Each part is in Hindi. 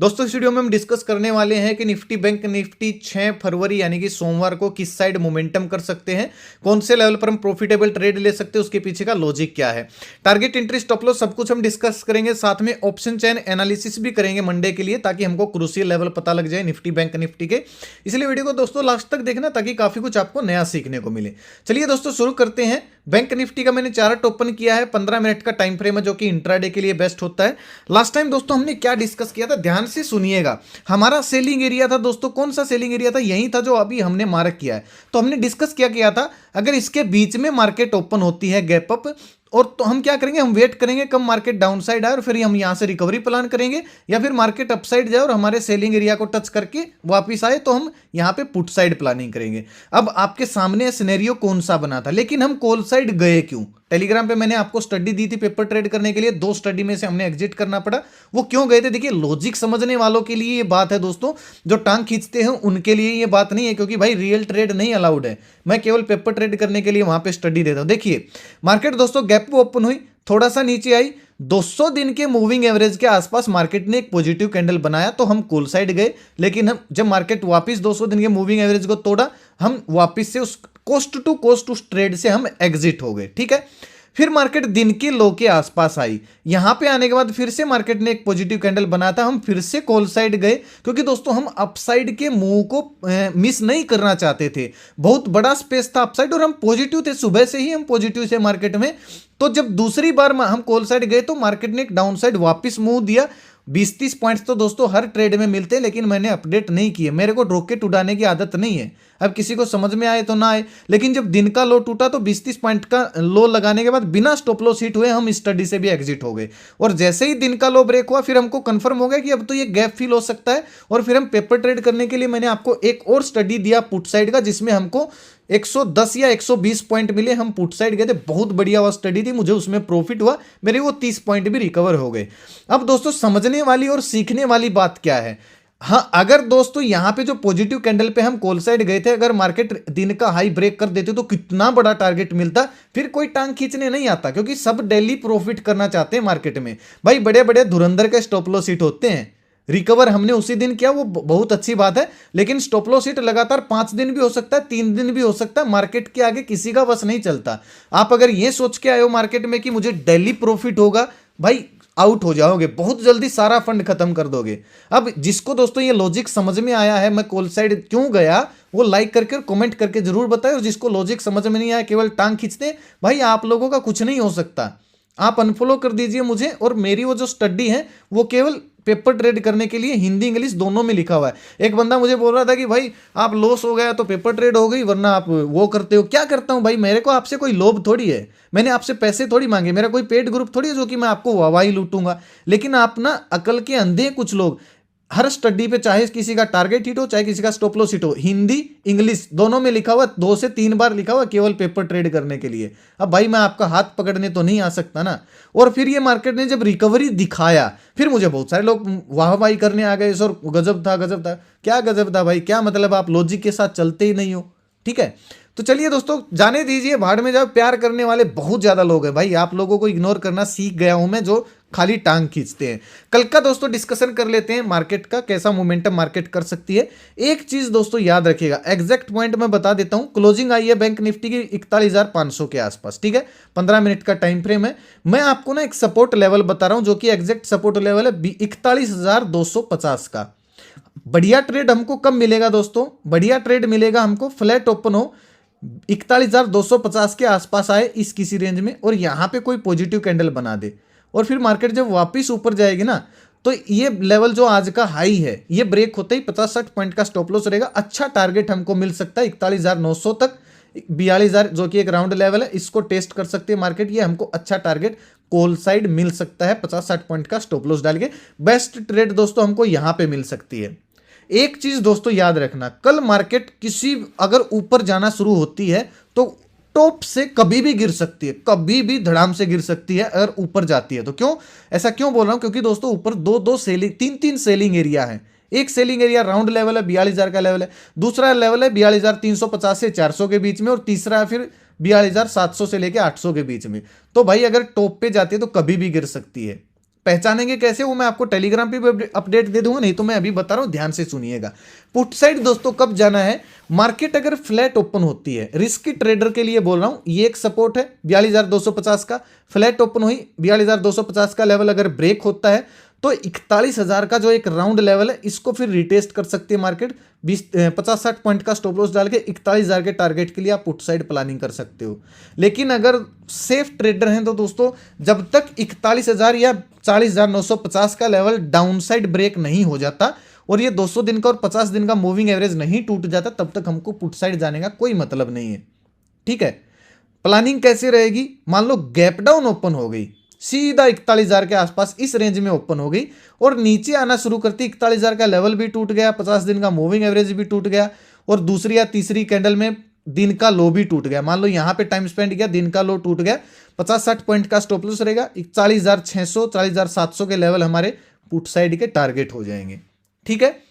दोस्तों इस वीडियो में हम डिस्कस करने वाले हैं कि निफ्टी बैंक निफ्टी 6 फरवरी यानी कि सोमवार को किस साइड मोमेंटम कर सकते हैं, कौन से लेवल पर हम प्रॉफिटेबल ट्रेड ले सकते हैं, उसके पीछे का लॉजिक क्या है, टारगेट एंट्री स्टॉप लॉस सब कुछ हम डिस्कस करेंगे। साथ में ऑप्शन चेन एनालिसिस भी करेंगे मंडे के लिए, ताकि हमको क्रूशियल लेवल पता लग जाए निफ्टी बैंक निफ्टी के। इसलिए वीडियो को दोस्तों लास्ट तक देखना ताकि काफी कुछ आपको नया सीखने को मिले। चलिए दोस्तों शुरू करते हैं। बैंक निफ्टी का मैंने चार्ट ओपन किया है, 15 मिनट का टाइम फ्रेम है जो कि इंट्राडे के लिए बेस्ट होता है। लास्ट टाइम दोस्तों हमने क्या डिस्कस किया था, ध्यान से सुनिएगा। हमारा सेलिंग एरिया था दोस्तों, कौन सा सेलिंग एरिया था, यही था जो अभी हमने मार्क किया है। तो हमने डिस्कस क्या किया था, अगर इसके बीच में मार्केट ओपन होती है गैप अप, और तो हम क्या करेंगे, हम वेट करेंगे कब मार्केट डाउन साइड आए और फिर हम यहां से रिकवरी प्लान करेंगे, या फिर मार्केट अप साइड जाए और हमारे सेलिंग एरिया को टच करके वापस आए तो हम यहां पे पुट साइड प्लानिंग करेंगे। अब आपके सामने सिनेरियो कौन सा बना था, लेकिन हम कॉल साइड गए क्यों? टेलीग्राम पे मैंने आपको स्टडी दी थी पेपर ट्रेड करने के लिए, 2 स्टडी में से हमने एग्जिट करना पड़ा। वो क्यों गए थे, देखिए लॉजिक समझने वालों के लिए ये बात है दोस्तों, जो टांग खींचते हैं उनके लिए ये बात नहीं है, क्योंकि भाई रियल ट्रेड नहीं अलाउड है। मैं केवल पेपर ट्रेड करने के लिए वहां पे स्टडी देता हूं। देखिए मार्केट दोस्तों गैप ओपन हुई, थोड़ा सा नीचे आई, 200 दिन के मूविंग एवरेज के आसपास मार्केट ने एक पॉजिटिव कैंडल बनाया तो हम कॉल साइड गए। लेकिन हम जब मार्केट वापस 200 दिन के मूविंग एवरेज को तोड़ा, हम वापस से उस कोस्ट टू ट्रेड से हम एग्जिट हो गए। ठीक है, फिर मार्केट दिन के लो के आसपास आई, यहां पे आने के बाद फिर से मार्केट ने एक पॉजिटिव कैंडल बनाया था, हम फिर से कॉल साइड गए, क्योंकि दोस्तों हम अपसाइड के मूव को मिस नहीं करना चाहते थे। बहुत बड़ा स्पेस था अपसाइड और हम पॉजिटिव थे, सुबह से ही हम पॉजिटिव थे मार्केट में। तो जब दूसरी बार हम कॉल साइड गए तो मार्केट ने एक डाउन साइड वापिस मूव दिया। 20-30 पॉइंट्स तो दोस्तों हर ट्रेड में मिलते हैं, लेकिन मैंने अपडेट नहीं किए, मेरे को रॉकेट उड़ाने की आदत नहीं है। अब किसी को समझ में आए तो ना आए, लेकिन जब दिन का लो टूटा तो 20-30 पॉइंट का लो लगाने के बाद बिना स्टॉप लॉस हिट हुए हम स्टडी से भी एग्जिट हो गए। और जैसे ही दिन का लो ब्रेक हुआ, फिर हमको कंफर्म हो गया कि अब तो ये गैप फिल हो सकता है, और फिर हम पेपर ट्रेड करने के लिए मैंने आपको एक और स्टडी दिया पुट साइड का, जिसमें हमको 110 या 120 पॉइंट मिले। हम पुट साइड गए थे, बहुत बढ़िया वो स्टडी थी, मुझे उसमें प्रॉफिट हुआ, मेरे वो 30 पॉइंट भी रिकवर हो गए। अब दोस्तों समझने वाली और सीखने वाली बात क्या है, हाँ अगर दोस्तों यहां पे जो पॉजिटिव कैंडल पे हम कॉल साइड गए थे, अगर मार्केट दिन का हाई ब्रेक कर देते तो कितना बड़ा टारगेट मिलता। फिर कोई टांग खींचने नहीं आता, क्योंकि सब डेली प्रॉफिट करना चाहते हैं मार्केट में। भाई बड़े बड़े धुरंधर के स्टॉप लॉस हिट होते हैं, रिकवर हमने उसी दिन किया, वो बहुत अच्छी बात है। लेकिन स्टॉप लॉस हिट लगातार 5 दिन भी हो सकता है, 3 दिन भी हो सकता है, मार्केट के आगे किसी का बस नहीं चलता। आप अगर ये सोच के आए हो मार्केट में कि मुझे डेली प्रॉफिट होगा, भाई आउट हो जाओगे, बहुत जल्दी सारा फंड खत्म कर दोगे। अब जिसको दोस्तों ये लॉजिक समझ में आया है मैं कॉल साइड क्यों गया, वो लाइक करके और कमेंट करके जरूर बताएं। और जिसको लॉजिक समझ में नहीं आया, केवल टांग खींचते, भाई आप लोगों का कुछ नहीं हो सकता, आप अनफॉलो कर दीजिए मुझे। और मेरी वो जो स्टडी है वो केवल पेपर ट्रेड करने के लिए, हिंदी इंग्लिश दोनों में लिखा हुआ है। एक बंदा मुझे बोल रहा था कि भाई आप लॉस हो गया तो पेपर ट्रेड हो गई, वरना आप वो करते हो। क्या करता हूं भाई, मेरे को आपसे कोई लोभ थोड़ी है, मैंने आपसे पैसे थोड़ी मांगे, मेरा कोई पेड ग्रुप थोड़ी है जो कि मैं आपको वाहवाही लूटूंगा। लेकिन आप ना अकल के अंधे हैं कुछ लोग। हर स्टडी पे चाहे किसी का टारगेट हिट हो, चाहे किसी का स्टॉप लॉस हिट हो, हिंदी इंग्लिश दोनों में लिखा हुआ, 2 से 3 बार लिखा हुआ, केवल पेपर ट्रेड करने के लिए। अब भाई मैं आपका हाथ पकड़ने तो नहीं आ सकता ना। और फिर ये मार्केट ने जब रिकवरी दिखाया, फिर मुझे बहुत सारे लोग वाहवाही करने आ गए, सर गजब था गजब था। क्या गजब था भाई, क्या मतलब, आप लॉजिक के साथ चलते ही नहीं हो। ठीक है, तो चलिए दोस्तों जाने दीजिए, भाड़ में जाओ। प्यार करने वाले बहुत ज्यादा लोग हैं भाई, आप लोगों को इग्नोर करना सीख गया हूं मैं, जो खाली टांग खींचते हैं। कल का दोस्तों डिस्कशन कर लेते हैं मार्केट का, कैसा मोमेंटम मार्केट कर सकती है। एक चीज दोस्तों याद रखिएगा, एग्जैक्ट पॉइंट मैं बता देता हूं। क्लोजिंग आई है बैंक निफ्टी की 41,500 के आसपास। ठीक है, 15 मिनट का टाइम फ्रेम है। मैं आपको ना एक सपोर्ट लेवल बता रहा हूं, जो कि एग्जैक्ट सपोर्ट लेवल है 41,250 का। बढ़िया ट्रेड हमको कब मिलेगा दोस्तों, बढ़िया ट्रेड मिलेगा हमको फ्लैट ओपन हो 41,250 के आसपास आए इस किसी रेंज में, और यहां पे कोई पॉजिटिव कैंडल बना दे, और फिर मार्केट जब वापस ऊपर जाएगी ना, तो ये लेवल जो आज का हाई है, ये ब्रेक होते ही 50-60 पॉइंट का स्टॉप लॉस रहेगा। अच्छा टारगेट हमको मिल सकता है 41,900 तक, 42,000 जो कि एक राउंड लेवल है, इसको टेस्ट कर सकते हैं मार्केट। ये हमको अच्छा टारगेट कॉल साइड मिल सकता है 50-60 पॉइंट का स्टॉप लॉस डाल के। बेस्ट ट्रेड दोस्तों हमको यहां पे मिल सकती है। एक चीज दोस्तों याद रखना, कल मार्केट किसी अगर ऊपर जाना शुरू होती है तो टॉप से कभी भी गिर सकती है, कभी भी धड़ाम से गिर सकती है अगर ऊपर जाती है तो। क्यों ऐसा क्यों बोल रहा हूं, क्योंकि दोस्तों ऊपर 2-2 सेलिंग 3-3 सेलिंग एरिया है। एक सेलिंग एरिया राउंड लेवल है 42,000 का लेवल है, दूसरा लेवल है 42,350 से 400 के बीच में, और तीसरा है फिर 42,700 से लेकर 800 के बीच में। तो भाई अगर टॉप पे जाती है तो कभी भी गिर सकती है। पहचानेंगे कैसे, वो मैं आपको टेलीग्राम पे भी अपडेट दे दूंगा, नहीं तो मैं अभी बता रहा हूं, ध्यान से सुनिएगा। पुट साइड दोस्तों कब जाना है, मार्केट अगर फ्लैट ओपन होती है, रिस्की ट्रेडर के लिए बोल रहा हूं, ये एक सपोर्ट है 42,250 का, फ्लैट ओपन हुई 42,250 का लेवल अगर ब्रेक होता है तो 41,000 का जो एक राउंड लेवल है, इसको फिर रिटेस्ट कर सकती है मार्केट। 50-60 पॉइंट का स्टॉप लॉस डाल के 41,000 के टारगेट के लिए आप पुट साइड प्लानिंग कर सकते हो। लेकिन अगर सेफ ट्रेडर हैं तो दोस्तों जब तक 41,000 या 40,950 का लेवल डाउन साइड ब्रेक नहीं हो जाता और ये 200 दिन का और 50 दिन का मूविंग एवरेज नहीं टूट जाता, तब तक हमको पुट साइड जाने का कोई मतलब नहीं है। ठीक है, प्लानिंग कैसे रहेगी, मान लो गैप डाउन ओपन हो गई, सीधा 41,000 के आसपास इस रेंज में ओपन हो गई और नीचे आना शुरू करती, 41,000 का लेवल भी टूट गया, 50 दिन का मूविंग एवरेज भी टूट गया और दूसरी या तीसरी कैंडल में दिन का लो भी टूट गया। मान लो यहां पे टाइम स्पेंड किया, दिन का लो टूट गया, 50-60 पॉइंट का स्टॉप लॉस रहेगा, 40,600 40,700 के लेवल हमारे पुट साइड के टारगेट हो जाएंगे। ठीक है,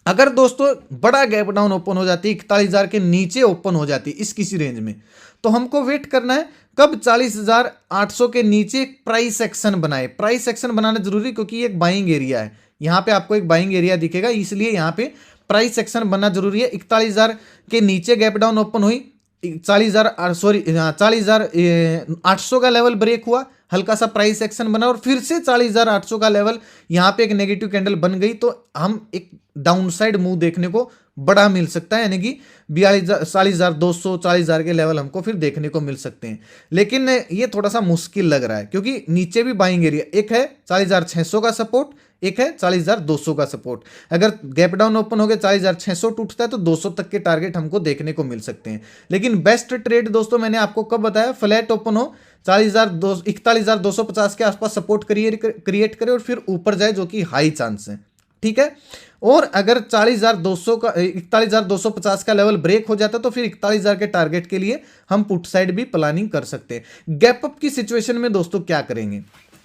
अगर दोस्तों बड़ा गैप डाउन ओपन हो जाती है, 41,000 के नीचे ओपन हो जाती है इस किसी रेंज में, तो हमको वेट करना है कब 40,800 के नीचे प्राइस एक्शन बनाए। प्राइस एक्शन बनाना जरूरी, क्योंकि ये एक बाइंग एरिया है, यहां पे आपको एक बाइंग एरिया दिखेगा, इसलिए यहां पे प्राइस एक्शन बनना जरूरी है। 41,000 के नीचे गैप डाउन ओपन हुई, 40,800 का लेवल ब्रेक हुआ, हल्का सा प्राइस एक्शन बना और फिर से 40,800 का लेवल यहां पे एक नेगेटिव कैंडल बन गई, तो हम एक डाउनसाइड मूव देखने को बड़ा मिल सकता है, यानी कि 40,200 40,000 के लेवल हमको फिर देखने को मिल सकते हैं। लेकिन ये थोड़ा सा मुश्किल लग रहा है, क्योंकि नीचे भी बाइंग एरिया, एक है 40,600 का सपोर्ट, एक है 40,200 का सपोर्ट। अगर गैप डाउन ओपन हो गया 40,600 टूटता है तो 200 तक के टारगेट हमको देखने को मिल सकते हैं। लेकिन बेस्ट ट्रेड दोस्तों मैंने आपको कब बताया, फ्लैट ओपन हो 41,250 के आसपास सपोर्ट क्रिएट करे और फिर ऊपर जाए, जो कि हाई चांस है। ठीक है, और अगर 41,250 का लेवल ब्रेक हो जाता है तो फिर 41,000 के टारगेट के लिए हम पुट साइड भी प्लानिंग कर सकते हैं। गैप अप की सिचुएशन में दोस्तों क्या करेंगे,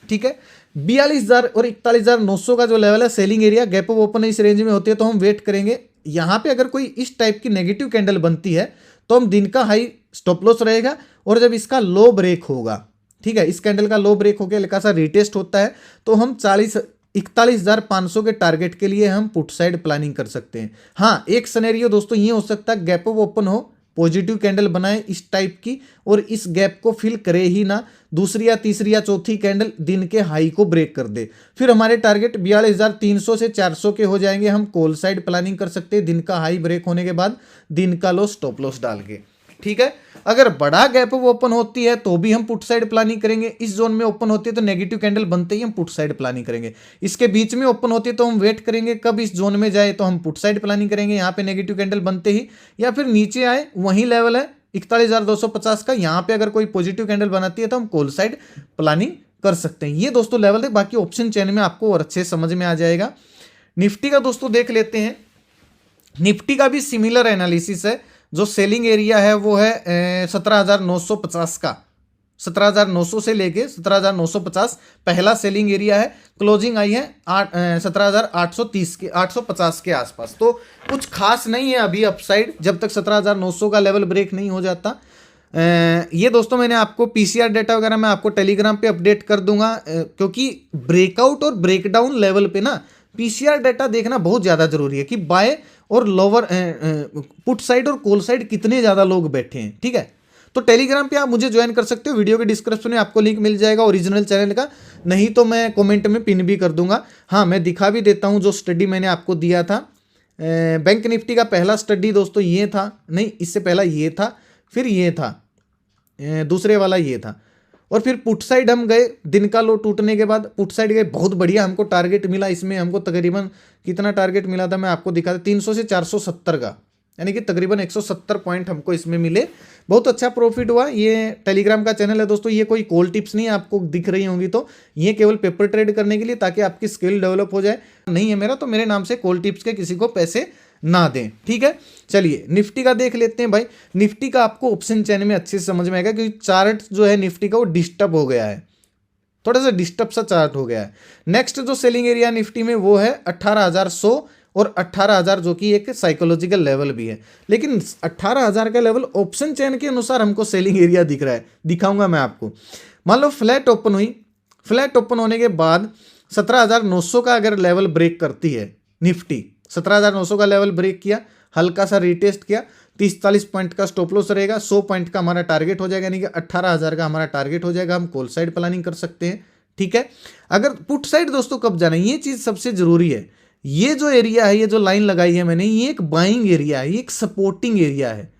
ठीक है, 42,000 और 41,900 का जो लेवल है selling area, gap up open इस रेंज में होती है तो हम वेट करेंगे। यहां पे अगर कोई इस टाइप की नेगेटिव कैंडल बनती है तो हम दिन का हाई स्टॉप लॉस रहेगा, और जब इसका लो ब्रेक होगा, ठीक है, इस कैंडल का लो ब्रेक होकर हल्का सा रिटेस्ट होता है तो हम 41,500 के टारगेट के लिए हम पुट साइड प्लानिंग कर सकते हैं। हाँ, एक सिनेरियो दोस्तों ये हो सकता है गैप अप ओपन हो, पॉजिटिव कैंडल बनाए इस टाइप की और इस गैप को फिल करे ही ना, दूसरी या तीसरी या चौथी कैंडल दिन के हाई को ब्रेक कर दे, फिर हमारे टारगेट 42,300 से 400 के हो जाएंगे। हम कॉल साइड प्लानिंग कर सकते हैं दिन का हाई ब्रेक होने के बाद दिन का लो स्टॉप लॉस डाल के। ठीक है, अगर बड़ा गैप अप ओपन होती है तो भी हम पुट साइड प्लानिंग करेंगे, इस जोन में ओपन होती है तो नेगेटिव कैंडल बनते ही हम पुट साइड प्लानिंग करेंगे, इसके बीच में ओपन होती है तो हम वेट करेंगे कब इस जोन में जाए तो हम पुट साइड प्लानिंग करेंगे, यहाँ पे नेगेटिव कैंडल बनते ही, या फिर नीचे आए वही लेवल है 41,250 का, यहाँ पे अगर कोई पॉजिटिव कैंडल बनाती है तो हम कॉल साइड प्लानिंग कर सकते हैं। ये दोस्तों लेवल है, बाकी ऑप्शन चेन में आपको और अच्छे समझ में आ जाएगा। निफ्टी का दोस्तों देख लेते हैं, निफ्टी का भी सिमिलर एनालिसिस है। जो सेलिंग एरिया है वो है 17,950 का, 17,900 से लेके 17,950 पहला सेलिंग एरिया है। क्लोजिंग आई है 17,830 के 850 के आसपास, तो कुछ खास नहीं है अभी अपसाइड जब तक 17,900 का लेवल ब्रेक नहीं हो जाता। ये दोस्तों मैंने आपको पीसीआर डेटा वगैरह मैं आपको टेलीग्राम पे अपडेट कर दूंगा, क्योंकि ब्रेकआउट और ब्रेकडाउन लेवल पे ना पीसीआर डेटा देखना बहुत ज़्यादा जरूरी है कि बाय और लोअर पुट साइड और कॉल साइड कितने ज़्यादा लोग बैठे हैं। ठीक है, तो टेलीग्राम पे आप मुझे ज्वाइन कर सकते हो, वीडियो के डिस्क्रिप्शन में आपको लिंक मिल जाएगा ओरिजिनल चैनल का, नहीं तो मैं कमेंट में पिन भी कर दूंगा। हाँ, मैं दिखा भी देता हूँ जो स्टडी मैंने आपको दिया था। बैंक निफ्टी का पहला स्टडी दोस्तों ये था, नहीं इससे पहला ये था, फिर ये था, दूसरे वाला ये था, और फिर पुट साइड हम गए दिन का लो टूटने के बाद पुट साइड गए, बहुत बढ़िया हमको टारगेट मिला। इसमें हमको तकरीबन कितना टारगेट मिला था मैं आपको दिखा था, 300 से 470 का, यानी कि तकरीबन 170 पॉइंट हमको इसमें मिले, बहुत अच्छा प्रॉफिट हुआ। ये टेलीग्राम का चैनल है दोस्तों, ये कोई कॉल टिप्स नहीं आपको दिख रही होंगी तो ये केवल पेपर ट्रेड करने के लिए, ताकि आपकी स्किल डेवलप हो जाए। नहीं है मेरा तो मेरे नाम से कॉल टिप्स के किसी को पैसे ना दें। ठीक है, चलिए निफ्टी का देख लेते हैं भाई। निफ्टी का आपको ऑप्शन चैन में अच्छे से समझ में आएगा, क्योंकि चार्ट जो है निफ्टी का वो डिस्टर्ब हो गया है, थोड़ा सा डिस्टर्ब सा चार्ट हो गया है। नेक्स्ट जो सेलिंग एरिया निफ्टी में वो है 18,100 और 18,000, जो कि एक साइकोलॉजिकल लेवल भी है। लेकिन 18,000 का लेवल ऑप्शन चैन के अनुसार हमको सेलिंग एरिया दिख रहा है, दिखाऊंगा मैं आपको। मान लो फ्लैट ओपन हुई फ्लैट ओपन होने के बाद 17,900 का अगर लेवल ब्रेक करती है निफ्टी, 17,900 का लेवल ब्रेक किया, हल्का सा रिटेस्ट किया, 30-40 पॉइंट का स्टॉप लॉस रहेगा, 100 पॉइंट का हमारा टारगेट हो जाएगा, यानी कि 18,000 का हमारा टारगेट हो जाएगा। हम कॉल साइड प्लानिंग कर सकते हैं। ठीक है। अगर पुट साइड दोस्तों कब जाना है, ये चीज सबसे जरूरी है। ये जो एरिया है, ये जो लाइन लगाई है मैंने, ये एक बाइंग एरिया है, ये एक सपोर्टिंग एरिया है।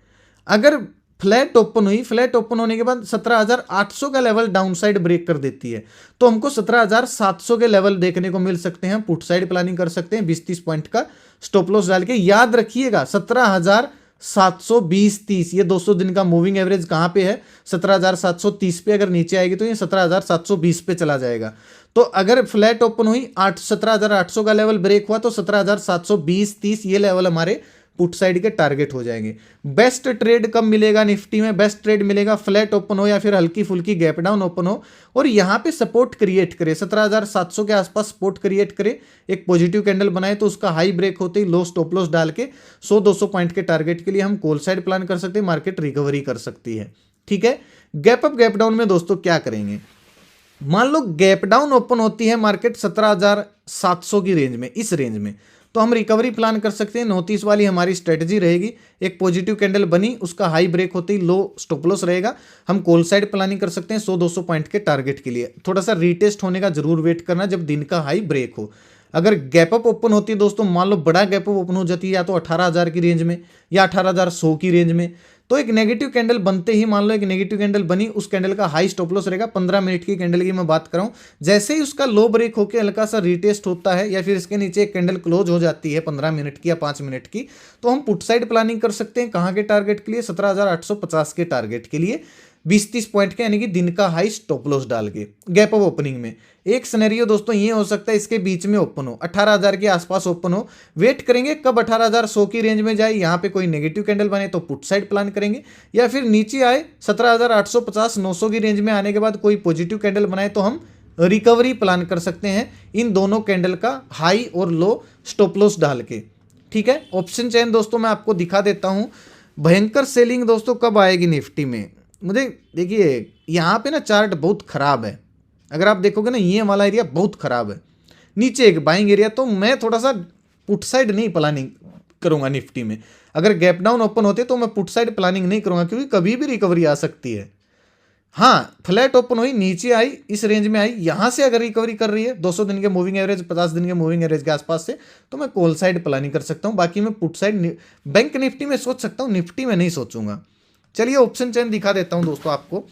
अगर फ्लैट ओपन हुई, फ्लैट ओपन होने के बाद 17,800 का लेवल डाउन साइड ब्रेक कर देती है, तो हमको 17,700 के लेवल देखने को मिल सकते हैं। पुट साइड प्लानिंग कर सकते हैं 20-30 पॉइंट का स्टॉप लॉस डाल के। याद रखिएगा 17,720-30, ये 200 दिन का मूविंग एवरेज कहां पे है, 17,730 पे। अगर नीचे आएगी तो ये 17,720 पे चला जाएगा। तो अगर फ्लैट ओपन हुई 17,800 का लेवल ब्रेक हुआ तो 17,720-30 ये लेवल हमारे पुट साइड के टारगेट हो जाएंगे। बेस्ट ट्रेड कब मिलेगा निफ्टी में, बेस्ट ट्रेड मिलेगा फ्लैट ओपन हो या फिर हल्की फुल्की गैप डाउन ओपन हो और यहां पे सपोर्ट क्रिएट करे, 17,700 के आसपास सपोर्ट क्रिएट करे, एक पॉजिटिव कैंडल बनाए, तो उसका हाई ब्रेक होते ही लो स्टॉप लॉस डाल के 100-200 पॉइंट के टारगेट के लिए हम कॉल साइड प्लान कर सकते हैं, मार्केट रिकवरी कर सकती है। ठीक है। गैप अप गैप डाउन में दोस्तों क्या करेंगे, मान लो गैप डाउन ओपन होती है मार्केट 17,700 की रेंज में, इस रेंज में, तो हम रिकवरी प्लान कर सकते हैं। 29 वाली हमारी स्ट्रेटजी रहेगी, एक पॉजिटिव कैंडल बनी, उसका हाई ब्रेक होते ही लो स्टॉप लॉस रहेगा, हम कॉल साइड प्लानिंग कर सकते हैं 100-200 पॉइंट के टारगेट के लिए। थोड़ा सा रीटेस्ट होने का जरूर वेट करना जब दिन का हाई ब्रेक हो। अगर गैप अप ओपन होती है दोस्तों, मान लो बड़ा गैप अप ओपन हो जाती है या तो 18,000 की रेंज में या 18,100 की रेंज में, तो एक नेगेटिव कैंडल बनते ही, मान लो एक नेगेटिव कैंडल बनी, उस कैंडल का हाई स्टॉप लॉस रहेगा। 15 मिनट की कैंडल की मैं बात कर रहा हूं, जैसे ही उसका लो ब्रेक होकर हल्का सा रिटेस्ट होता है या फिर इसके नीचे एक कैंडल क्लोज हो जाती है 15 मिनट की या 5 मिनट की, तो हम पुट साइड प्लानिंग कर सकते हैं। कहां के टारगेट के लिए, 17,850 के टारगेट के लिए, 20-30 पॉइंट के, यानी कि दिन का हाई स्टॉप लॉस डाल के गैप अप ओपनिंग में। एक सिनेरियो दोस्तों ये हो सकता है इसके बीच में ओपन हो, 18,000 के आसपास ओपन हो, वेट करेंगे कब 18,100 की रेंज में जाए, यहां पे कोई नेगेटिव कैंडल बने तो पुट साइड प्लान करेंगे, या फिर नीचे आए 17,850-900 की रेंज में आने के बाद कोई पॉजिटिव कैंडल बनाए तो हम रिकवरी प्लान कर सकते हैं इन दोनों कैंडल का हाई और लो स्टॉप लॉस डाल के। ठीक है। ऑप्शन चेन दोस्तों मैं आपको दिखा देता हूं। भयंकर सेलिंग दोस्तों कब आएगी निफ्टी में, मुझे देखिए यहाँ पे ना चार्ट बहुत खराब है, अगर आप देखोगे ना ये वाला एरिया बहुत खराब है, नीचे एक बाइंग एरिया, तो मैं थोड़ा सा पुट साइड नहीं प्लानिंग करूंगा निफ्टी में। अगर गैप डाउन ओपन होते तो मैं पुट साइड प्लानिंग नहीं करूंगा, क्योंकि कभी भी रिकवरी आ सकती है। हाँ, फ्लैट ओपन हुई, नीचे आई, इस रेंज में आई, यहां से अगर रिकवरी कर रही है 200 दिन के मूविंग एवरेज, 50 दिन के मूविंग एवरेज के आसपास से, तो मैं कॉल साइड प्लानिंग कर सकता हूं। बाकी मैं पुट साइड बैंक निफ्टी में सोच सकता हूं, निफ्टी में नहीं सोचूंगा। चलिए ऑप्शन चेन दिखा देता हूं दोस्तों आपको।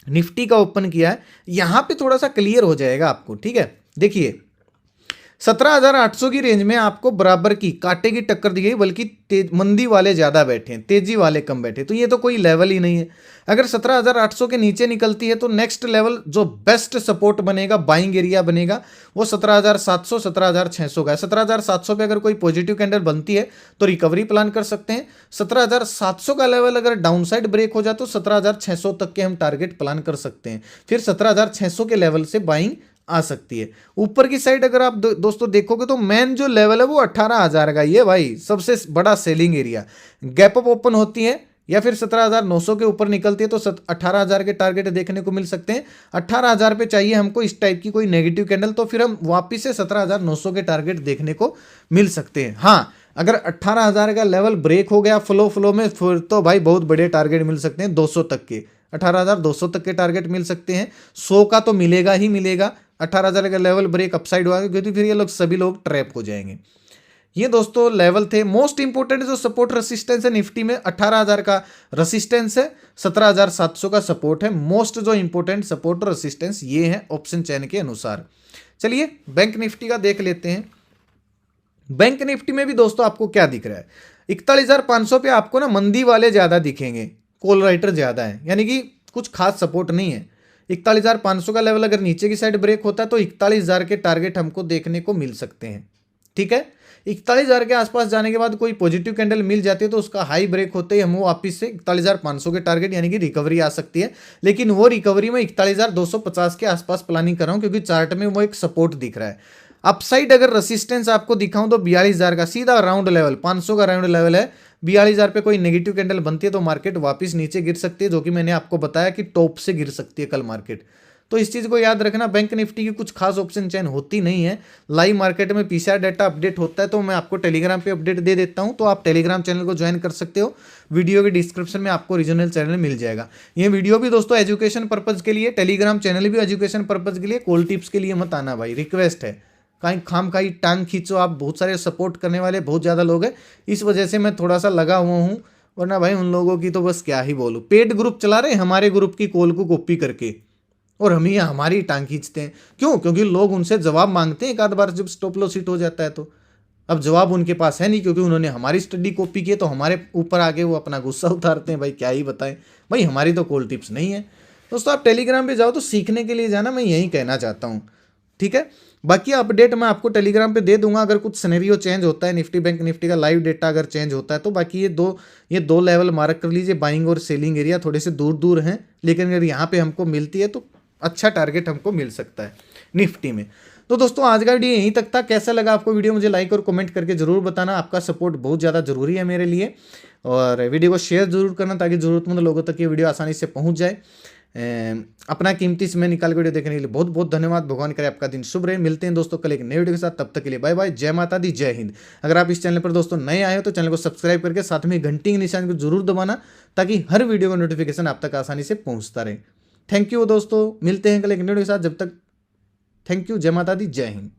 निफ्टी का ओपन किया है, यहां पे थोड़ा सा क्लियर हो जाएगा आपको। ठीक है। देखिए 17,800 की रेंज में आपको बराबर की कांटे की टक्कर दी गई, बल्कि मंदी वाले ज्यादा बैठे हैं, तेजी वाले कम बैठे, तो ये तो कोई लेवल ही नहीं है। अगर 17,800 के नीचे निकलती है तो नेक्स्ट लेवल जो बेस्ट सपोर्ट बनेगा, बाइंग एरिया बनेगा, वो 17,700 17,600 का है। 17,700 पे अगर कोई पॉजिटिव कैंडल बनती है तो रिकवरी प्लान कर सकते हैं। 17,700 का लेवल अगर डाउन साइड ब्रेक हो जाए तो 17,600 तक के हम टारगेट प्लान कर सकते हैं, फिर 17,600 के लेवल से बाइंग आ सकती है। ऊपर की साइड अगर आप दोस्तों देखोगे तो मेन जो लेवल है वो 18,000 का, ये भाई सबसे बड़ा selling area. Gap up open होती है या फिर 17,900 के ऊपर निकलती है तो 18,000 के टारगेट देखने को मिल सकते हैं। 18,000 पे चाहिए हमको इस टाइप की कोई नेगेटिव कैंडल, तो फिर हम वापिस से 17,900 के टारगेट देखने को मिल सकते हैं। हाँ, अगर 18,000 का लेवल ब्रेक हो गया फ्लो में, फिर तो भाई बहुत बड़े टारगेट मिल सकते हैं, 200 तक के, 18,200 तक के टारगेट मिल सकते हैं। 100 का तो मिलेगा ही मिलेगा। 18,000 का लेवल ब्रेक अपसाइड हुआ, क्योंकि फिर ये लोग सभी लोग ट्रैप हो जाएंगे। ये दोस्तों लेवल थे। मोस्ट इंपोर्टेंट जो सपोर्ट रेसिस्टेंस है निफ्टी में, 18,000 का रेसिस्टेंस है, 17,700 का सपोर्ट है। मोस्ट जो इंपोर्टेंट सपोर्ट रेसिस्टेंस ये है ऑप्शन चेन के अनुसार। चलिए बैंक निफ्टी का देख लेते हैं। बैंक निफ्टी में भी दोस्तों आपको क्या दिख रहा है, 41,500 पे आपको ना मंदी वाले ज्यादा दिखेंगे, कॉल राइटर ज्यादा है, यानी कि कुछ खास सपोर्ट नहीं है। 41,500 का लेवल अगर नीचे की साइड ब्रेक होता है तो 41,000 के टारगेट हमको देखने को मिल सकते हैं। ठीक है। 41,000 के आसपास जाने के बाद कोई पॉजिटिव कैंडल मिल जाती है तो उसका हाई ब्रेक होते ही हम वापिस से 41,500 के टारगेट यानी कि रिकवरी आ सकती है। लेकिन वो रिकवरी में 41,250 के आसपास प्लानिंग कर रहा हूं, क्योंकि चार्ट में वो एक सपोर्ट दिख रहा है। अपसाइड अगर रेसिस्टेंस आपको दिखाऊं तो 42,000 का सीधा राउंड लेवल, 500 का राउंड लेवल है। 42,000 पे कोई नेगेटिव कैंडल बनती है तो मार्केट वापस नीचे गिर सकती है, जो कि मैंने आपको बताया कि टॉप से गिर सकती है कल मार्केट। तो इस चीज़ को याद रखना, बैंक निफ्टी की कुछ खास ऑप्शन चेन होती नहीं है। लाइव मार्केट में पीसीआर डाटा अपडेट होता है तो मैं आपको टेलीग्राम पे अपडेट दे देता हूं, तो आप टेलीग्राम चैनल को ज्वाइन कर सकते हो। वीडियो के डिस्क्रिप्शन में आपको रीजनल चैनल मिल जाएगा। ये वीडियो भी दोस्तों एजुकेशन पर्पज के लिए, टेलीग्राम चैनल भी एजुकेशन पर्पज के लिए, कॉल टिप्स के लिए मत आना भाई, रिक्वेस्ट है। कहीं खाम खाई टांग खींचो, आप बहुत सारे सपोर्ट करने वाले बहुत ज़्यादा लोग हैं, इस वजह से मैं थोड़ा सा लगा हुआ हूँ, वरना भाई उन लोगों की तो बस क्या ही बोलूँ। पेड ग्रुप चला रहे हमारे ग्रुप की कॉल को कॉपी करके, और हम ही हमारी टांग खींचते हैं। क्यों? क्योंकि लोग उनसे जवाब मांगते हैं एक आध बार जब स्टॉप लॉस हिट हो जाता है तो। अब जवाब उनके पास है नहीं, क्योंकि उन्होंने हमारी स्टडी कॉपी की, तो हमारे ऊपर आके वो अपना गुस्सा उतारते हैं। भाई क्या ही बताएं, भाई हमारी तो कॉल टिप्स नहीं है। दोस्तों आप टेलीग्राम पे जाओ तो सीखने के लिए जाना, मैं यही कहना चाहता हूँ। ठीक है, बाकी अपडेट मैं आपको टेलीग्राम पे दे दूंगा। अगर कुछ सिनेरियो चेंज होता है, निफ्टी बैंक निफ्टी का लाइव डेटा अगर चेंज होता है तो। बाकी ये दो लेवल मार्क कर लीजिए, बाइंग और सेलिंग एरिया थोड़े से दूर दूर हैं, लेकिन अगर यहाँ पे हमको मिलती है तो अच्छा टारगेट हमको मिल सकता है निफ्टी में। तो दोस्तों आज का वीडियो यहीं तक था। कैसा लगा आपको वीडियो, मुझे लाइक और कमेंट करके जरूर बताना। आपका सपोर्ट बहुत ज़्यादा जरूरी है मेरे लिए, और वीडियो को शेयर जरूर करना ताकि ज़रूरतमंद लोगों तक ये वीडियो आसानी से पहुंच जाए। अपना कीमती समय निकाल के वीडियो देखने के लिए बहुत बहुत धन्यवाद। भगवान करे आपका दिन शुभ रहे। मिलते हैं दोस्तों कल एक नए वीडियो के साथ, तब तक के लिए बाय बाय, जय माता दी, जय हिंद। अगर आप इस चैनल पर दोस्तों नए आए हो तो चैनल को सब्सक्राइब करके साथ में घंटी के निशान को जरूर दबाना, ताकि हर वीडियो का नोटिफिकेशन आप तक आसानी से पहुंचता रहे। थैंक यू दोस्तों, मिलते हैं कल एक नए वीडियो के साथ, जब तक थैंक यू, जय माता दी, जय हिंद।